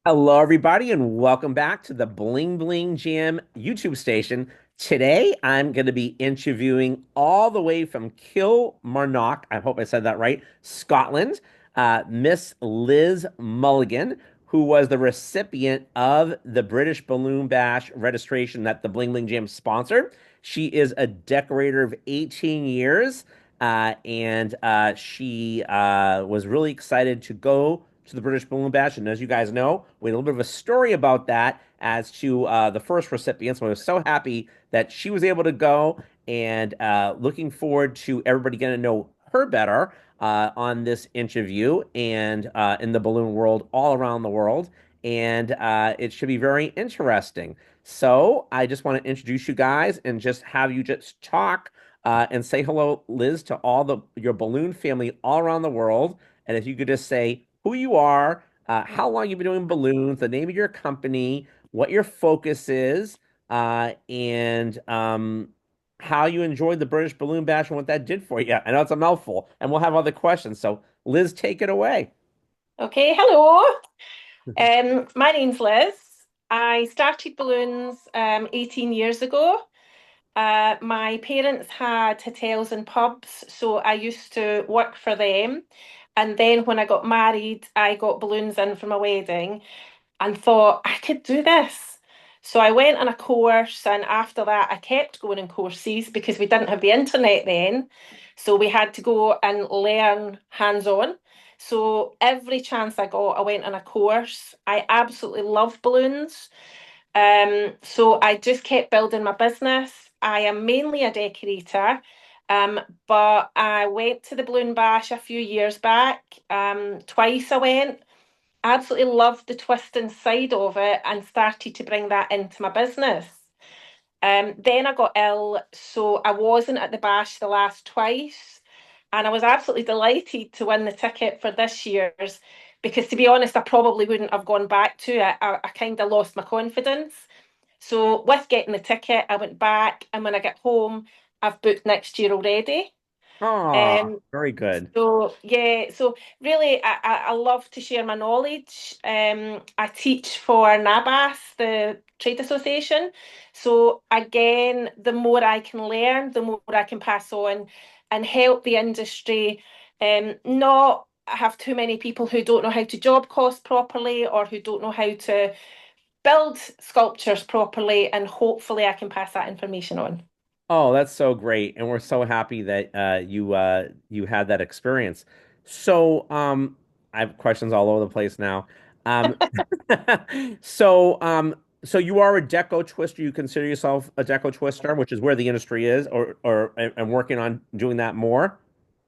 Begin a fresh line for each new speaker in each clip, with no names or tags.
Hello, everybody, and welcome back to the Bling Bling Jam YouTube station. Today, I'm going to be interviewing all the way from Kilmarnock, I hope I said that right, Scotland, Miss Liz Mulligan, who was the recipient of the British Balloon Bash registration that the Bling Bling Jam sponsored. She is a decorator of 18 years, and she was really excited to go to the British Balloon Bash. And as you guys know, we had a little bit of a story about that as to the first recipient. So I was so happy that she was able to go and looking forward to everybody getting to know her better on this interview and in the balloon world all around the world. And it should be very interesting. So I just want to introduce you guys and just have you just talk and say hello, Liz, to all the your balloon family all around the world. And if you could just say who you are, how long you've been doing balloons, the name of your company, what your focus is, and how you enjoyed the British Balloon Bash and what that did for you. I know it's a mouthful, and we'll have other questions. So, Liz, take it away.
Okay, hello. My name's Liz. I started balloons 18 years ago. My parents had hotels and pubs, so I used to work for them. And then when I got married, I got balloons in for my wedding and thought I could do this. So I went on a course, and after that, I kept going on courses because we didn't have the internet then. So we had to go and learn hands-on. So every chance I got, I went on a course. I absolutely love balloons. So I just kept building my business. I am mainly a decorator, but I went to the Balloon Bash a few years back. Twice I went. Absolutely loved the twisting side of it and started to bring that into my business. Then I got ill, so I wasn't at the bash the last twice. And I was absolutely delighted to win the ticket for this year's because, to be honest, I probably wouldn't have gone back to it. I kind of lost my confidence. So, with getting the ticket, I went back, and when I get home, I've booked next year already.
Oh,
Um,
very good.
so yeah, so really, I love to share my knowledge. I teach for NABAS, the trade association. So again, the more I can learn, the more I can pass on and help the industry. Not have too many people who don't know how to job cost properly or who don't know how to build sculptures properly, and hopefully I can pass that information on.
Oh, that's so great, and we're so happy that you had that experience. So, I have questions all over the place now. Um, so, so you are a deco twister. You consider yourself a deco twister, which is where the industry is, or and working on doing that more.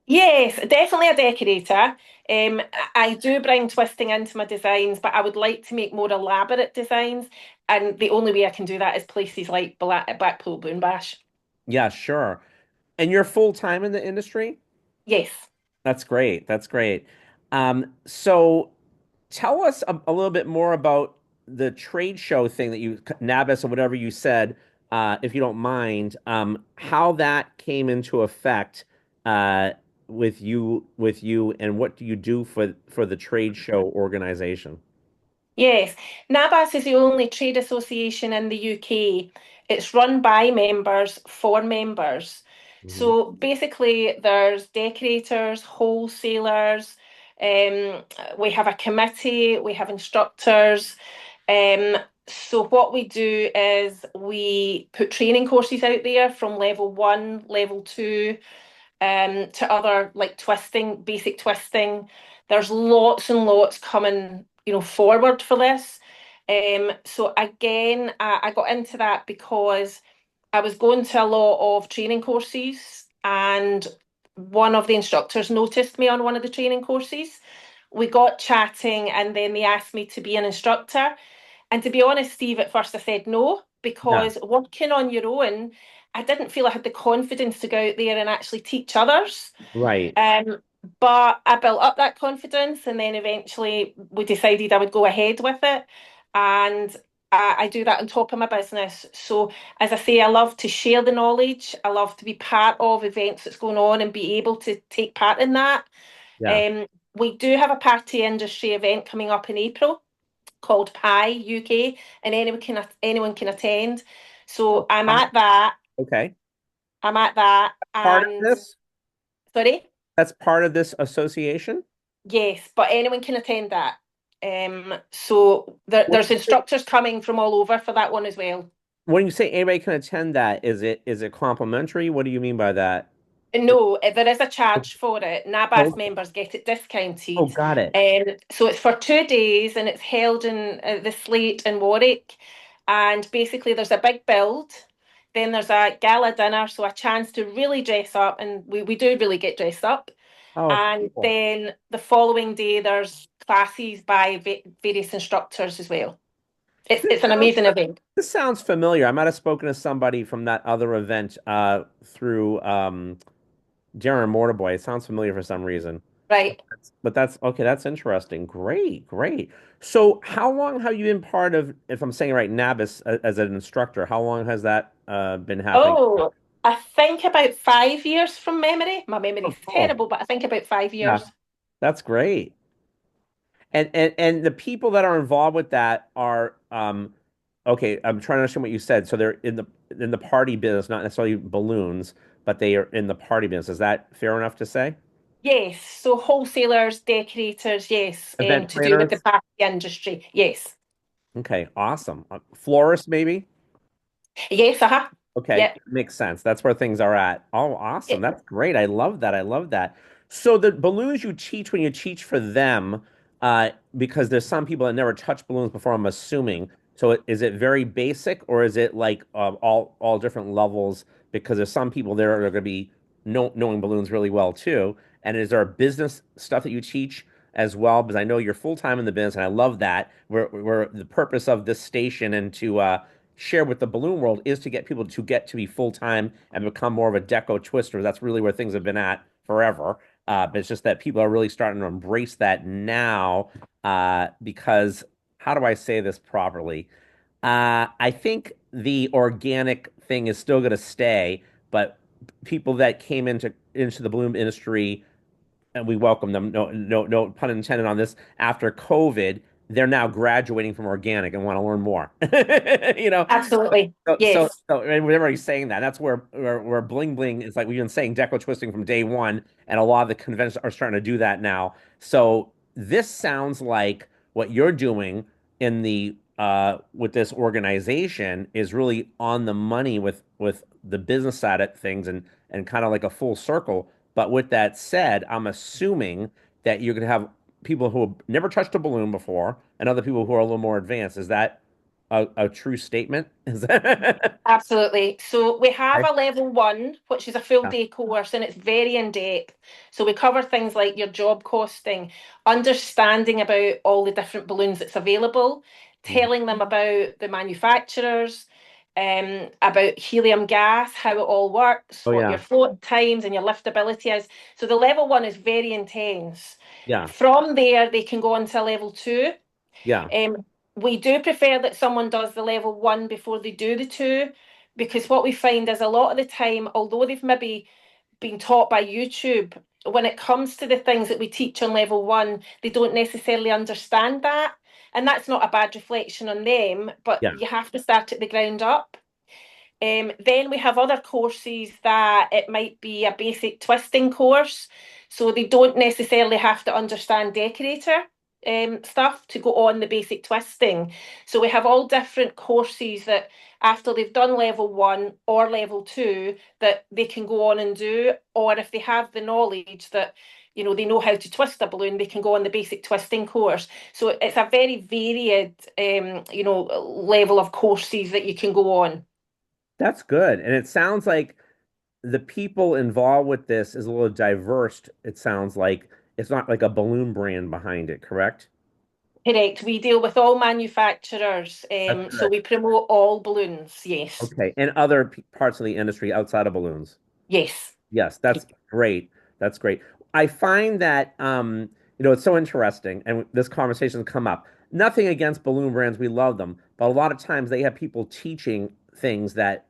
Yes, definitely a decorator. I do bring twisting into my designs, but I would like to make more elaborate designs. And the only way I can do that is places like Blackpool Boom Bash.
Yeah, sure. And you're full time in the industry?
Yes.
That's great. That's great. So tell us a little bit more about the trade show thing that you, NABIS or whatever you said, if you don't mind, how that came into effect uh, with you, and what do you do for the trade show organization?
Yes, NABAS is the only trade association in the UK. It's run by members for members.
Mhm.
So basically, there's decorators, wholesalers, um, we have a committee, we have instructors. Um, so what we do is we put training courses out there from level one, level two, to other like twisting, basic twisting. There's lots and lots coming, forward for this. So again, I got into that because I was going to a lot of training courses, and one of the instructors noticed me on one of the training courses. We got chatting, and then they asked me to be an instructor. And to be honest, Steve, at first I said no,
Yeah,
because working on your own, I didn't feel I had the confidence to go out there and actually teach others.
right.
Um, but I built up that confidence, and then eventually we decided I would go ahead with it. And I do that on top of my business. So, as I say, I love to share the knowledge. I love to be part of events that's going on and be able to take part in that.
Yeah.
Um, we do have a party industry event coming up in April called Pi UK, and anyone can attend. So
Oh, okay.
I'm at that,
Part of
and
this?
sorry.
That's part of this association?
Yes, but anyone can attend that. So
When
there's
you say,
instructors coming from all over for that one as well.
when you say anybody can attend that, is it complimentary? What do you mean by that?
No, there is a charge for it. NABAS
Oh,
members get it
oh,
discounted.
got it.
So it's for 2 days and it's held in the Slate in Warwick. And basically, there's a big build. Then there's a gala dinner, so a chance to really dress up. And we do really get dressed up.
Oh,
And
cool.
then the following day, there's classes by various instructors as well.
This
It's an
sounds
amazing event,
this sounds familiar. I might have spoken to somebody from that other event through Darren Mortarboy. It sounds familiar for some reason.
right?
But that's okay. That's interesting. Great, great. So, how long have you been part of, if I'm saying it right, NABIS as an instructor? How long has that been happening?
Oh, I think about 5 years from memory. My
Oh,
memory's
cool.
terrible, but I think about five
Yeah,
years.
that's great. And the people that are involved with that are okay, I'm trying to understand what you said. So they're in the party business, not necessarily balloons, but they are in the party business. Is that fair enough to say?
Yes, so wholesalers, decorators, yes,
Event
to do with the
planners?
party industry. Yes.
Okay, awesome. Florists, maybe?
Yes, uh-huh.
Okay,
Yep.
makes sense. That's where things are at. Oh, awesome.
It,
That's great. I love that. I love that. So the balloons you teach when you teach for them, because there's some people that never touched balloons before, I'm assuming. So is it very basic or is it like all different levels? Because there's some people there that are going to be knowing balloons really well too. And is there business stuff that you teach as well? Because I know you're full time in the business, and I love that. Where the purpose of this station and to share with the balloon world is to get people to get to be full time and become more of a deco twister. That's really where things have been at forever. But it's just that people are really starting to embrace that now because how do I say this properly? I think the organic thing is still going to stay, but people that came into the balloon industry and we welcome them. No, no, no pun intended on this. After COVID, they're now graduating from organic and want to learn more. You know,
absolutely. Yes.
and whenever he's saying that, that's where bling bling is like we've been saying deco twisting from day one, and a lot of the conventions are starting to do that now. So this sounds like what you're doing in the with this organization is really on the money with the business side of things and kind of like a full circle. But with that said, I'm assuming that you're going to have people who have never touched a balloon before and other people who are a little more advanced. Is that a true statement? Is that
Absolutely. So we have
okay?
a level one, which is a full
Yeah.
day course, and it's very in depth. So we cover things like your job costing, understanding about all the different balloons that's available,
Mhm.
telling them about the manufacturers, about helium gas, how it all works,
Oh
what your
yeah.
float times and your liftability is. So the level one is very intense.
Yeah.
From there, they can go on to level two.
Yeah.
Um, we do prefer that someone does the level one before they do the two, because what we find is a lot of the time, although they've maybe been taught by YouTube, when it comes to the things that we teach on level one, they don't necessarily understand that. And that's not a bad reflection on them, but
Yeah.
you have to start at the ground up. Then we have other courses that it might be a basic twisting course. So they don't necessarily have to understand decorator stuff to go on the basic twisting. So we have all different courses that after they've done level one or level two, that they can go on and do. Or if they have the knowledge that, they know how to twist a balloon, they can go on the basic twisting course. So it's a very varied, level of courses that you can go on.
That's good. And it sounds like the people involved with this is a little diverse. It sounds like it's not like a balloon brand behind it, correct?
Correct. We deal with all manufacturers,
That's
so
good.
we promote all balloons. Yes.
Okay. And other parts of the industry outside of balloons.
Yes.
Yes, that's great. That's great. I find that it's so interesting, and this conversation has come up. Nothing against balloon brands, we love them, but a lot of times they have people teaching things that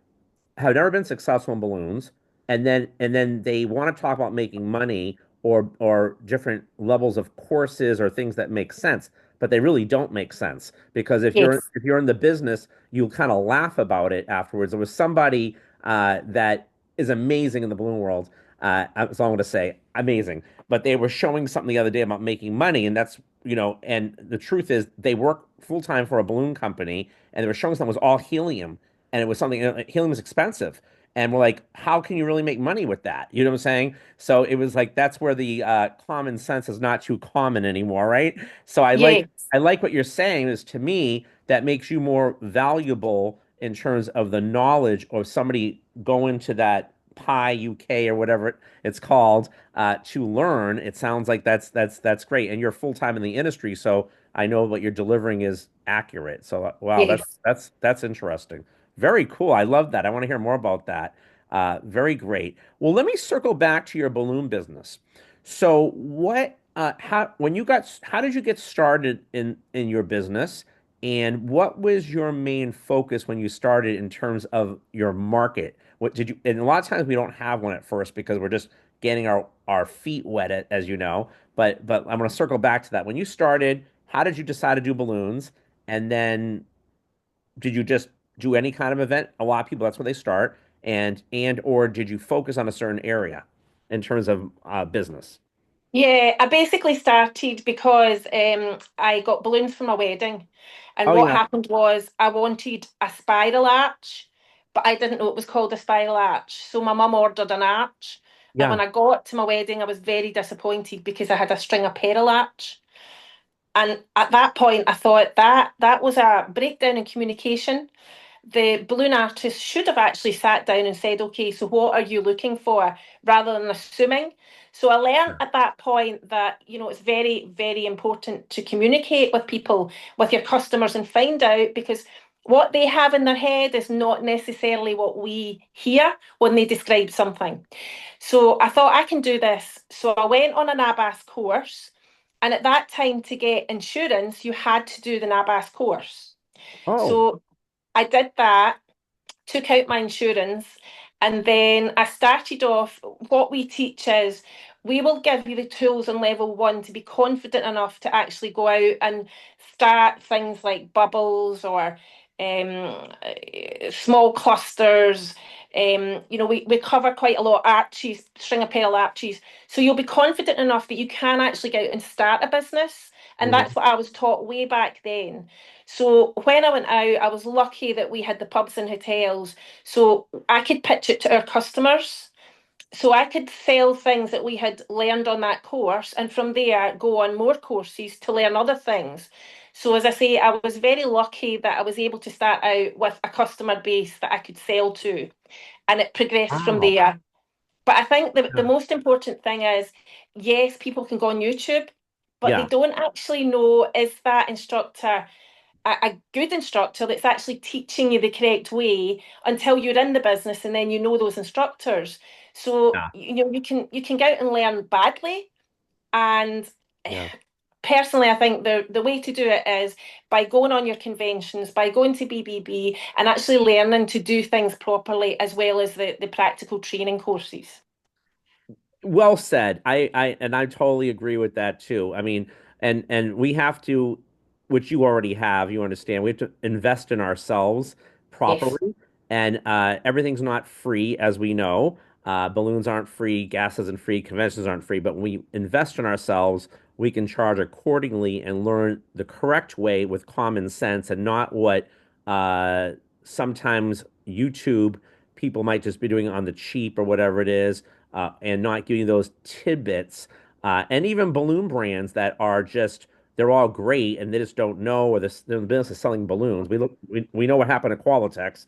have never been successful in balloons, and then they want to talk about making money or different levels of courses or things that make sense. but they really don't make sense because
Yes.
if you're in the business, you'll kind of laugh about it afterwards. There was somebody that is amazing in the balloon world. That's all I'm going to say. Amazing. But they were showing something the other day about making money, and that's, and the truth is they work full time for a balloon company, and they were showing something that was all helium, and it was something, helium is expensive. And we're like, how can you really make money with that? You know what I'm saying? So it was like that's where the common sense is not too common anymore, right? So
Yes.
I like what you're saying is to me that makes you more valuable in terms of the knowledge of somebody going to that Pi UK or whatever it's called to learn. It sounds like that's great, and you're full time in the industry, so I know what you're delivering is accurate. So wow,
Yes.
that's interesting. Very cool. I love that. I want to hear more about that. Very great. Well, let me circle back to your balloon business. So, how did you get started in your business, and what was your main focus when you started in terms of your market? What did you? And a lot of times we don't have one at first because we're just getting our feet wet, as you know. But I'm going to circle back to that. When you started, how did you decide to do balloons, and then did you just do any kind of event? A lot of people, that's where they start. And or did you focus on a certain area in terms of business?
Yeah, I basically started because I got balloons for my wedding. And
Oh
what
yeah,
happened was I wanted a spiral arch, but I didn't know it was called a spiral arch. So my mum ordered an arch. And
yeah.
when I got to my wedding, I was very disappointed because I had a string of pearl arch. And at that point, I thought that was a breakdown in communication. The balloon artist should have actually sat down and said, okay, so what are you looking for, rather than assuming. So I learned at that point that, it's very, very important to communicate with people, with your customers, and find out, because what they have in their head is not necessarily what we hear when they describe something. So I thought I can do this. So I went on an ABAS course. And at that time, to get insurance, you had to do the NABAS course.
Oh,
So I did that, took out my insurance, and then I started off. What we teach is we will give you the tools on level one to be confident enough to actually go out and start things like bubbles or small clusters. We cover quite a lot of arches, string of pearl arches. So you'll be confident enough that you can actually go out and start a business. And
mhm.
that's what I was taught way back then. So when I went out, I was lucky that we had the pubs and hotels, so I could pitch it to our customers. So I could sell things that we had learned on that course, and from there go on more courses to learn other things. So as I say, I was very lucky that I was able to start out with a customer base that I could sell to, and it progressed from
Wow.
there. But I think the
Yeah.
most important thing is, yes, people can go on YouTube, but they
Yeah.
don't actually know, is that instructor a good instructor that's actually teaching you the correct way until you're in the business, and then you know those instructors. So
Yeah.
you can go out and learn badly. And
Yeah.
personally, I think the way to do it is by going on your conventions, by going to BBB, and actually learning to do things properly, as well as the practical training courses.
Well said. I totally agree with that too. I mean, and we have to, which you already have, you understand, we have to invest in ourselves
Yes.
properly. And everything's not free, as we know. Balloons aren't free, gas isn't free, conventions aren't free. But when we invest in ourselves, we can charge accordingly and learn the correct way with common sense and not what uh, sometimes YouTube people might just be doing on the cheap or whatever it is and not giving you those tidbits. And even balloon brands that are just, they're all great and they just don't know, or the business is selling balloons. We know what happened to Qualitex,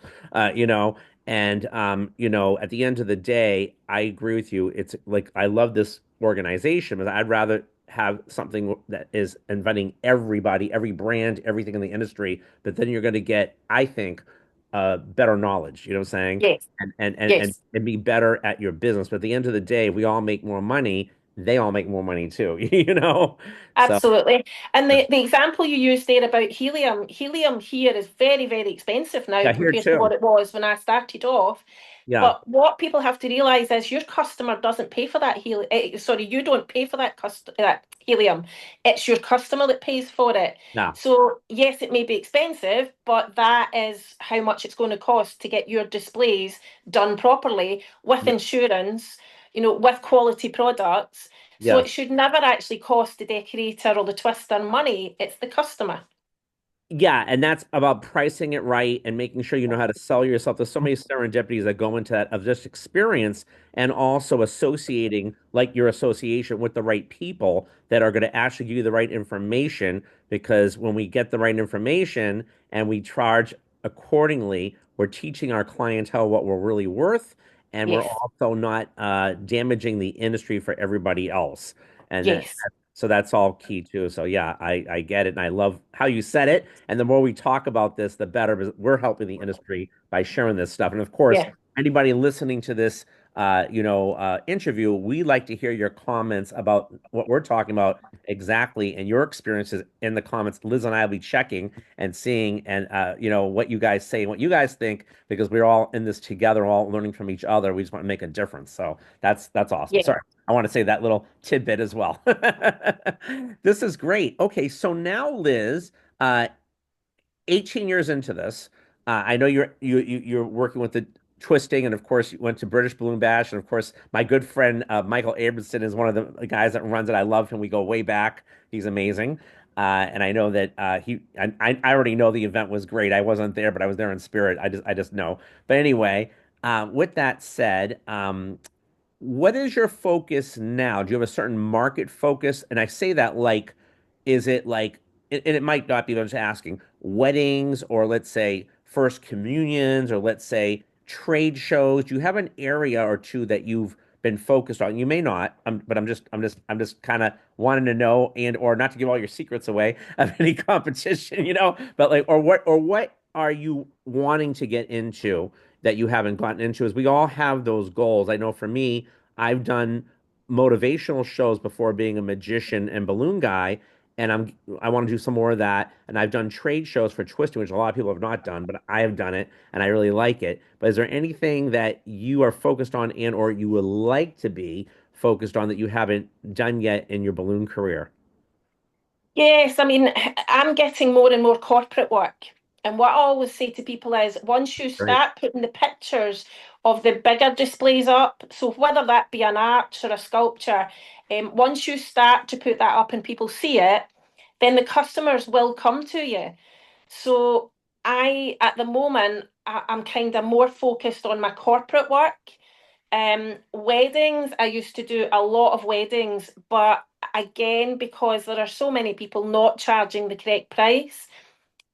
you know, and at the end of the day, I agree with you. It's like I love this organization, but I'd rather have something that is inviting everybody, every brand, everything in the industry. But then you're going to get, I think, better knowledge. You know what I'm saying?
Yes. Yes.
And be better at your business. But at the end of the day, if we all make more money, they all make more money too, you know? So
Absolutely. And the example you used there about helium, helium here is very, very expensive now
yeah, here
compared to what
too.
it was when I started off.
Yeah.
But what people have to realize is your customer doesn't pay for that helium. Sorry, you don't pay for that helium. It's your customer that pays for it.
Yeah.
So yes, it may be expensive, but that is how much it's going to cost to get your displays done properly with
Yeah.
insurance, with quality products. So it
Yes.
should never actually cost the decorator or the twister money. It's the customer.
Yeah, and that's about pricing it right and making sure you know how to sell yourself. There's so many serendipities that go into that of just experience and also associating like your association with the right people that are going to actually give you the right information. Because when we get the right information and we charge accordingly, we're teaching our clientele what we're really worth, and we're
Yes,
also not damaging the industry for everybody else. And that,
yes,
so that's all key too. So yeah, I get it, and I love how you said it. And the more we talk about this, the better, because we're helping the industry by sharing this stuff. And of course,
yeah,
anybody listening to this, interview, we like to hear your comments about what we're talking about exactly and your experiences in the comments. Liz and I will be checking and seeing, and what you guys say and what you guys think, because we're all in this together, all learning from each other. We just want to make a difference. So that's awesome.
yeah.
Sorry. I want to say that little tidbit as well. This is great. Okay, so now Liz, uh, 18 years into this, I know you're working with the twisting, and of course you went to British Balloon Bash, and of course my good friend Michael Abramson is one of the guys that runs it. I love him. We go way back. He's amazing. And I know that I already know the event was great. I wasn't there, but I was there in spirit. I just know. But anyway, with that said, what is your focus now? Do you have a certain market focus? And I say that like, is it like, and it might not be, but I'm just asking, weddings or let's say first communions or let's say trade shows. Do you have an area or two that you've been focused on? You may not, but I'm just kind of wanting to know, and or not to give all your secrets away of any competition, but like, or what are you wanting to get into that you haven't gotten into? As we all have those goals. I know for me, I've done motivational shows before being a magician and balloon guy, and I want to do some more of that. And I've done trade shows for twisting, which a lot of people have not done, but I have done it and I really like it. But is there anything that you are focused on and or you would like to be focused on that you haven't done yet in your balloon career?
Yes, I mean, I'm getting more and more corporate work. And what I always say to people is once you
Right.
start putting the pictures of the bigger displays up, so whether that be an arch or a sculpture, once you start to put that up and people see it, then the customers will come to you. So at the moment, I'm kind of more focused on my corporate work. Weddings, I used to do a lot of weddings, but again, because there are so many people not charging the correct price,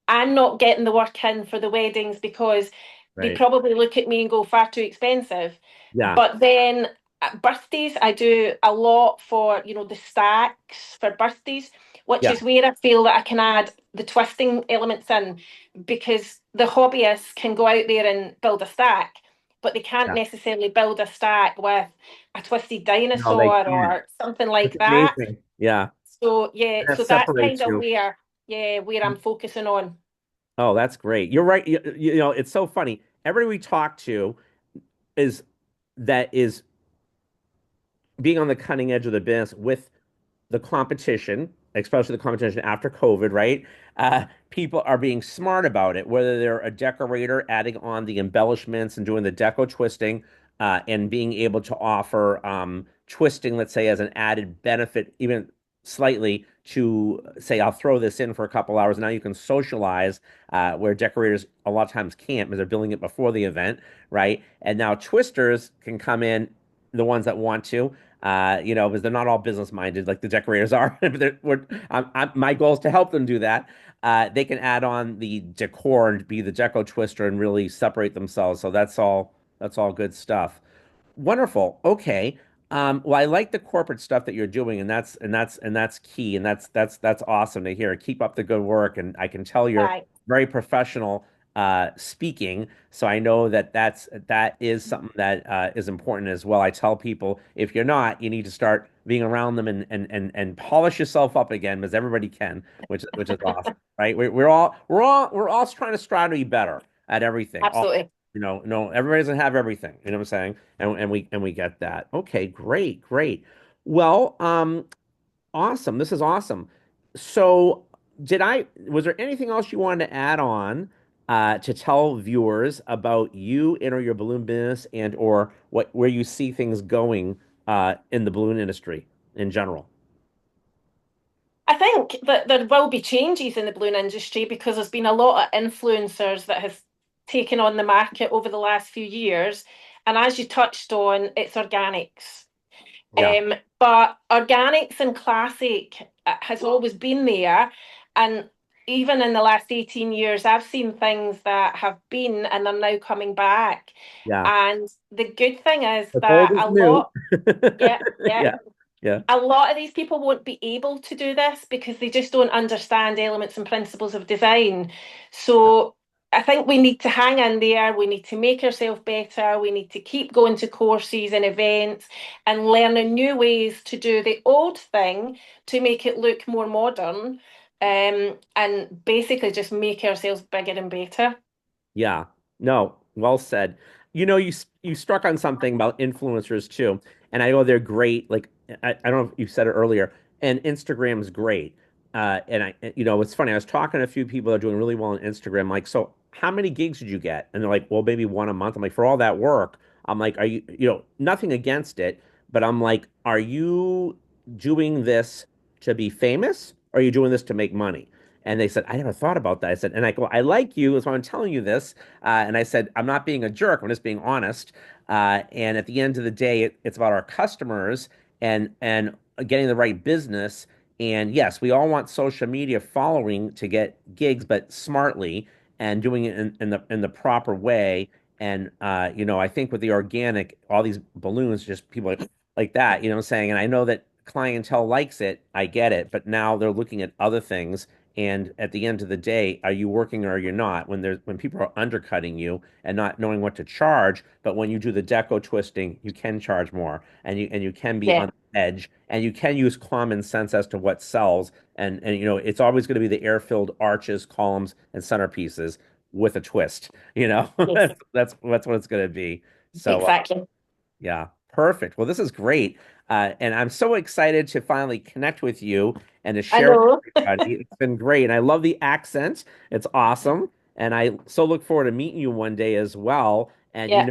I'm not getting the work in for the weddings because they
Right.
probably look at me and go far too expensive.
Yeah.
But then at birthdays, I do a lot for, the stacks for birthdays, which
Yeah.
is where I feel that I can add the twisting elements in because the hobbyists can go out there and build a stack, but they can't
Yeah.
necessarily build a stack with a twisted
No, they
dinosaur
can't.
or something
That's
like that.
amazing. Yeah.
So yeah,
And that
so that's kind
separates
of
you.
where I'm focusing on.
Oh, that's great. You're right. It's so funny. Everybody we talk to is that is being on the cutting edge of the business with the competition, especially the competition after COVID, right? People are being smart about it, whether they're a decorator adding on the embellishments and doing the deco twisting, and being able to offer twisting, let's say, as an added benefit, even slightly to say, I'll throw this in for a couple hours. Now you can socialize, where decorators a lot of times can't because they're building it before the event, right? And now twisters can come in, the ones that want to, because they're not all business minded like the decorators are. But my goal is to help them do that. They can add on the decor and be the deco twister and really separate themselves. So that's all good stuff. Wonderful. Okay. Well, I like the corporate stuff that you're doing, and that's key, and that's awesome to hear. Keep up the good work, and I can tell you're
Right.
very professional speaking. So I know that is something that is important as well. I tell people if you're not, you need to start being around them and polish yourself up again, because everybody can, which is awesome, right? We're all trying to strive to be better at everything.
Absolutely.
No, everybody doesn't have everything. You know what I'm saying? And we get that. Okay, great, great. Well, awesome. This is awesome. So, was there anything else you wanted to add on to tell viewers about you and or your balloon business and or where you see things going in the balloon industry in general?
I think that there will be changes in the balloon industry because there's been a lot of influencers that has taken on the market over the last few years. And as you touched on, it's organics.
Yeah,
But organics and classic has always been there. And even in the last 18 years, I've seen things that have been and are now coming back.
yeah.
And the good thing is
What's old
that
is
a
new.
lot, yeah, yeah,
Yeah, yeah,
a lot of these people won't be able to do this because they just don't understand elements and principles of design. So I think we need to hang in there. We need to make ourselves better. We need to keep going to courses and events and learning new ways to do the old thing to make it look more modern. And basically just make ourselves bigger and better.
yeah. No, well said. You struck on something about influencers too, and I know they're great. Like I don't know if you said it earlier, and Instagram's great. It's funny. I was talking to a few people that are doing really well on Instagram. Like, so how many gigs did you get? And they're like, well, maybe one a month. I'm like, for all that work, I'm like, are you, nothing against it, but I'm like, are you doing this to be famous, or are you doing this to make money? And they said, I never thought about that. I said, and I go, I like you, that's why I'm telling you this. And I said, I'm not being a jerk, I'm just being honest. And at the end of the day, it's about our customers and getting the right business. And yes, we all want social media following to get gigs, but smartly and doing it in the proper way. And I think with the organic, all these balloons, just people like that, what I'm saying? And I know that clientele likes it, I get it, but now they're looking at other things. And at the end of the day, are you working or you're not? When people are undercutting you and not knowing what to charge, but when you do the deco twisting, you can charge more and you can be
Yeah,
on the edge and you can use common sense as to what sells. And it's always going to be the air-filled arches, columns, and centerpieces with a twist.
yes,
That's what it's going to be. So
exactly.
yeah, perfect. Well, this is great. And I'm so excited to finally connect with you and to
I
share with
know.
everybody. It's been great. And I love the accent. It's awesome. And I so look forward to meeting you one day as well. And
Yeah.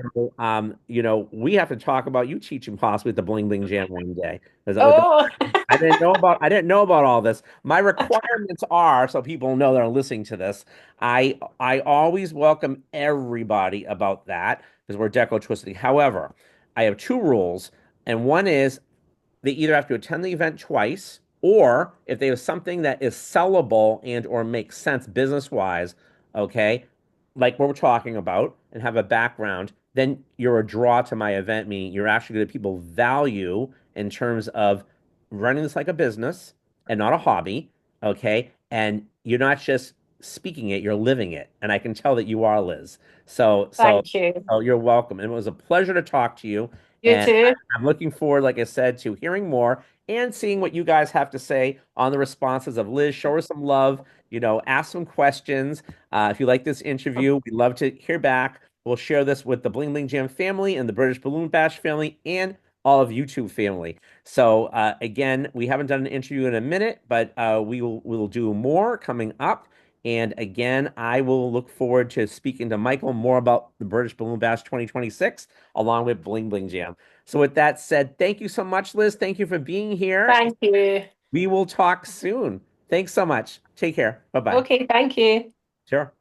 we have to talk about you teaching possibly at the Bling Bling Jam one day. Because
Oh,
I didn't know about all this. My requirements are, so people know that are listening to this, I always welcome everybody about that because we're deco twisting. However, I have two rules, and one is they either have to attend the event twice, or if they have something that is sellable and or makes sense business wise, okay, like what we're talking about, and have a background, then you're a draw to my event, meaning you're actually going to people value in terms of running this like a business and not a hobby, okay, and you're not just speaking it, you're living it, and I can tell that you are, Liz. So so
thank you.
oh, you're welcome. And it was a pleasure to talk to you.
You
And
too.
I'm looking forward, like I said, to hearing more and seeing what you guys have to say on the responses of Liz. Show her some love, ask some questions. If you like this interview, we'd love to hear back. We'll share this with the Bling Bling Jam family and the British Balloon Bash family and all of YouTube family. So again, we haven't done an interview in a minute, but we will do more coming up. And again, I will look forward to speaking to Michael more about the British Balloon Bash 2026 along with Bling Bling Jam. So, with that said, thank you so much, Liz. Thank you for being here.
Thank you.
We will talk soon. Thanks so much. Take care. Bye bye.
Okay, thank you.
Sure.